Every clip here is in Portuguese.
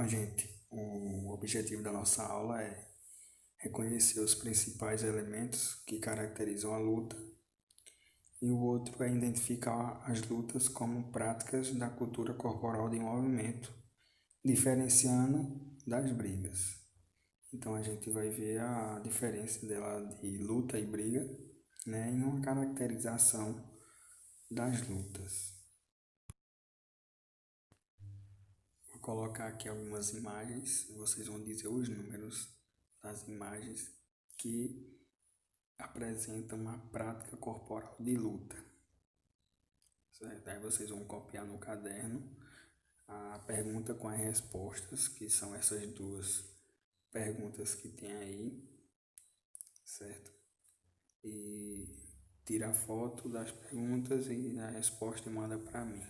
Gente, o objetivo da nossa aula é reconhecer os principais elementos que caracterizam a luta e o outro é identificar as lutas como práticas da cultura corporal de movimento, diferenciando das brigas. Então a gente vai ver a diferença dela de luta e briga, né, em uma caracterização das lutas. Vou colocar aqui algumas imagens, vocês vão dizer os números das imagens que apresentam uma prática corporal de luta. Certo? Aí vocês vão copiar no caderno a pergunta com as respostas, que são essas duas perguntas que tem aí, certo? E tira a foto das perguntas e a resposta e manda para mim.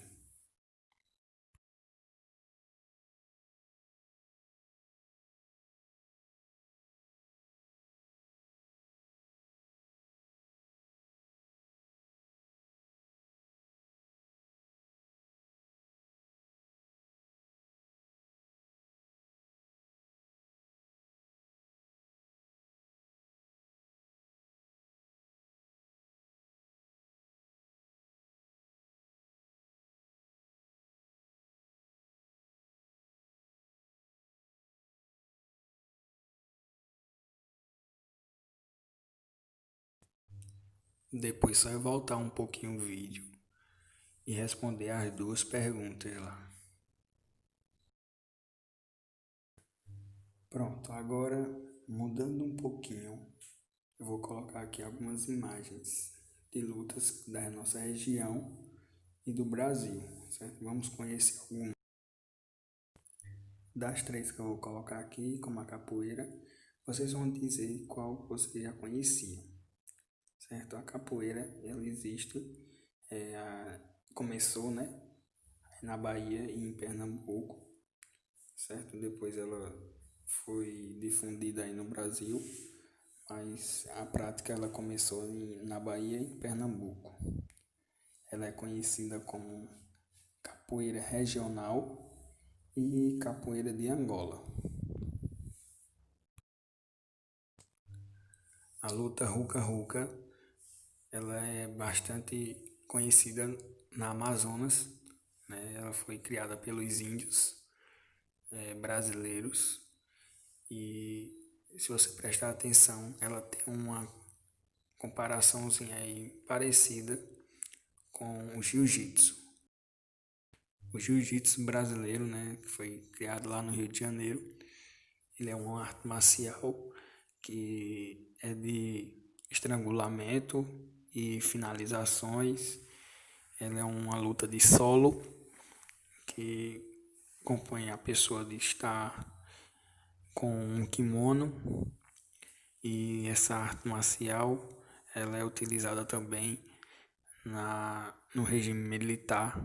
Depois só eu voltar um pouquinho o vídeo e responder as duas perguntas lá. Pronto, agora mudando um pouquinho, eu vou colocar aqui algumas imagens de lutas da nossa região e do Brasil, certo? Vamos conhecer algumas. Das três que eu vou colocar aqui, como a capoeira, vocês vão dizer qual vocês já conheciam, certo? A capoeira, ela existe, começou, né, na Bahia e em Pernambuco, certo? Depois ela foi difundida aí no Brasil, mas a prática ela começou na Bahia e em Pernambuco. Ela é conhecida como capoeira regional e capoeira de Angola. A luta ruca-ruca, ela é bastante conhecida na Amazonas, né? Ela foi criada pelos índios brasileiros e se você prestar atenção, ela tem uma comparaçãozinha aí parecida com o jiu-jitsu. O jiu-jitsu brasileiro, né, que foi criado lá no Rio de Janeiro, ele é uma arte marcial que é de estrangulamento e finalizações. Ela é uma luta de solo que compõe a pessoa de estar com um kimono, e essa arte marcial ela é utilizada também no regime militar,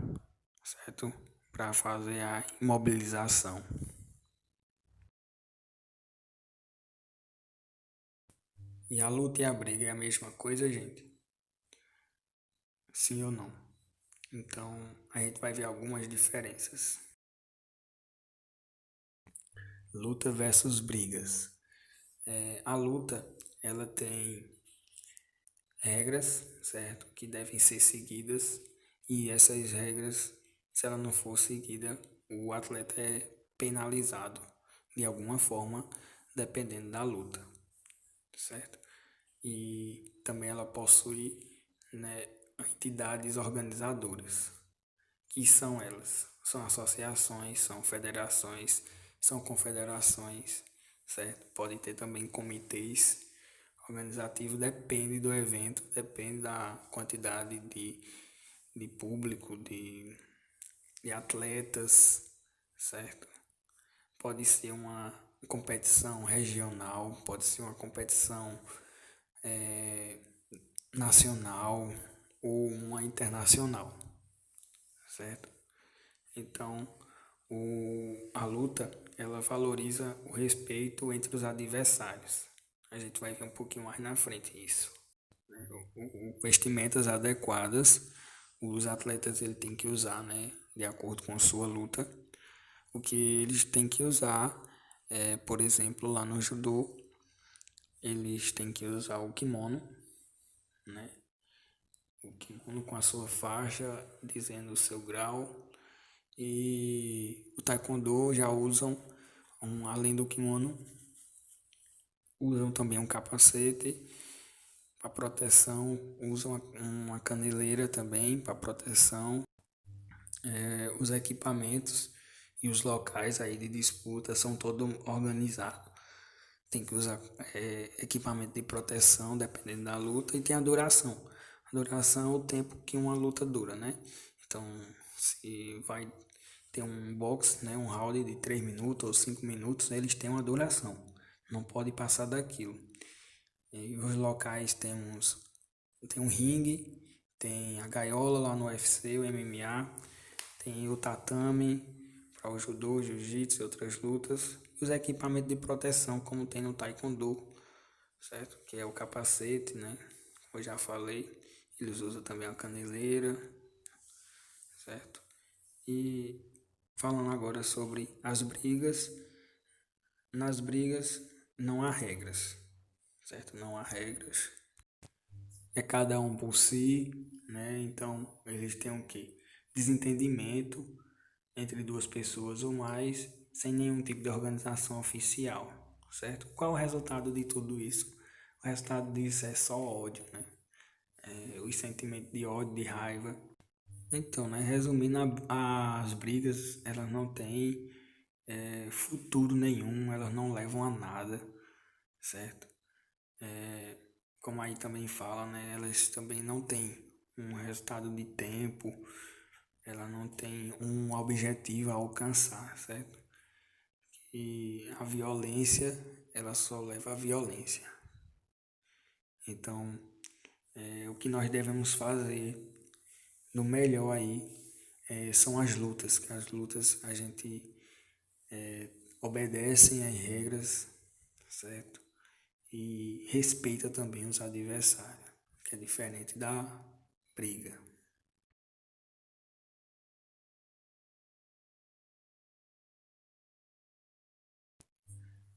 certo? Para fazer a imobilização. E a luta e a briga é a mesma coisa, gente? Sim ou não? Então a gente vai ver algumas diferenças. Luta versus brigas. A luta ela tem regras, certo? Que devem ser seguidas, e essas regras, se ela não for seguida, o atleta é penalizado de alguma forma, dependendo da luta, certo? E também ela possui, né, entidades organizadoras. Que são elas? São associações, são federações, são confederações, certo? Pode ter também comitês organizativos, depende do evento, depende da quantidade de público, de atletas, certo? Pode ser uma competição regional, pode ser uma competição nacional ou uma internacional, certo? Então, a luta, ela valoriza o respeito entre os adversários. A gente vai ver um pouquinho mais na frente isso. Vestimentas adequadas, os atletas ele tem que usar, né, de acordo com sua luta. O que eles têm que usar por exemplo, lá no judô, eles têm que usar o kimono, né? O kimono com a sua faixa dizendo o seu grau. E o taekwondo já usam, além do kimono, usam também um capacete para proteção, usam uma caneleira também para proteção. Os equipamentos e os locais aí de disputa são todos organizados. Tem que usar equipamento de proteção dependendo da luta, e tem a duração. A duração é o tempo que uma luta dura, né? Então, se vai ter um boxe, né, um round de 3 minutos ou 5 minutos, eles têm uma duração. Não pode passar daquilo. E os locais tem um ringue, tem a gaiola lá no UFC, o MMA, tem o tatame para o judô, jiu-jitsu e outras lutas. E os equipamentos de proteção, como tem no taekwondo, certo? Que é o capacete, né? Como eu já falei, eles usam também a caneleira, certo? E falando agora sobre as brigas, nas brigas não há regras, certo? Não há regras. É cada um por si, né? Então eles têm o quê? Desentendimento entre duas pessoas ou mais, sem nenhum tipo de organização oficial, certo? Qual o resultado de tudo isso? O resultado disso é só ódio, né? Os sentimentos de ódio, de raiva. Então, né, resumindo, as brigas, elas não têm futuro nenhum, elas não levam a nada, certo? Como aí também fala, né, elas também não têm um resultado de tempo, ela não tem um objetivo a alcançar, certo? E a violência, ela só leva à violência. Então, o que nós devemos fazer no melhor aí são as lutas, que as lutas a gente obedecem às regras, certo? E respeita também os adversários, que é diferente da briga.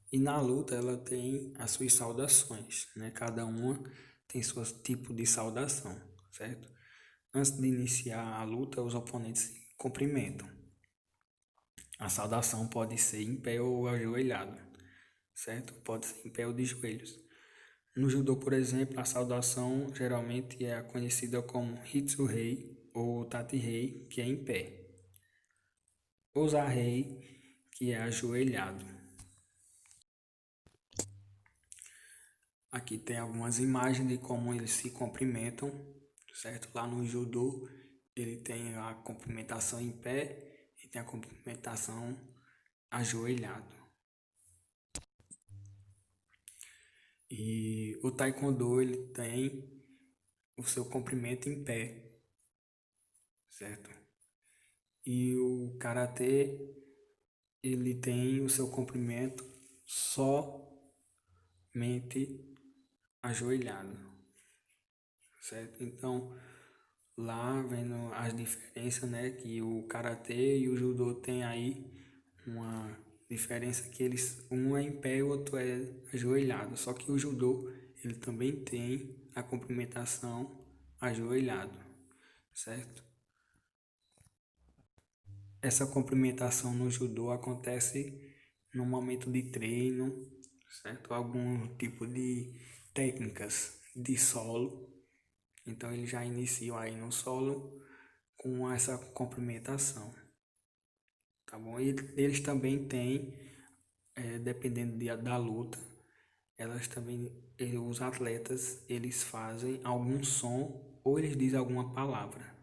E na luta ela tem as suas saudações, né? Cada uma tem seu tipo de saudação, certo? Antes de iniciar a luta, os oponentes se cumprimentam. A saudação pode ser em pé ou ajoelhado, certo? Pode ser em pé ou de joelhos. No judô, por exemplo, a saudação geralmente é conhecida como Hitsu-rei ou Tati-rei, que é em pé. Osa-rei, que é ajoelhado. Aqui tem algumas imagens de como eles se cumprimentam, certo? Lá no judô, ele tem a cumprimentação em pé e tem a cumprimentação ajoelhado. E o taekwondo, ele tem o seu cumprimento em pé, certo? E o karatê, ele tem o seu cumprimento somente ajoelhado, certo? Então, lá vendo as diferenças, né, que o karatê e o judô tem aí uma diferença que um é em pé e o outro é ajoelhado. Só que o judô, ele também tem a cumprimentação ajoelhado, certo? Essa cumprimentação no judô acontece no momento de treino, certo? Algum tipo de técnicas de solo. Então eles já iniciam aí no solo com essa cumprimentação, tá bom? E eles também têm, dependendo da luta, elas também, os atletas, eles fazem algum som ou eles dizem alguma palavra,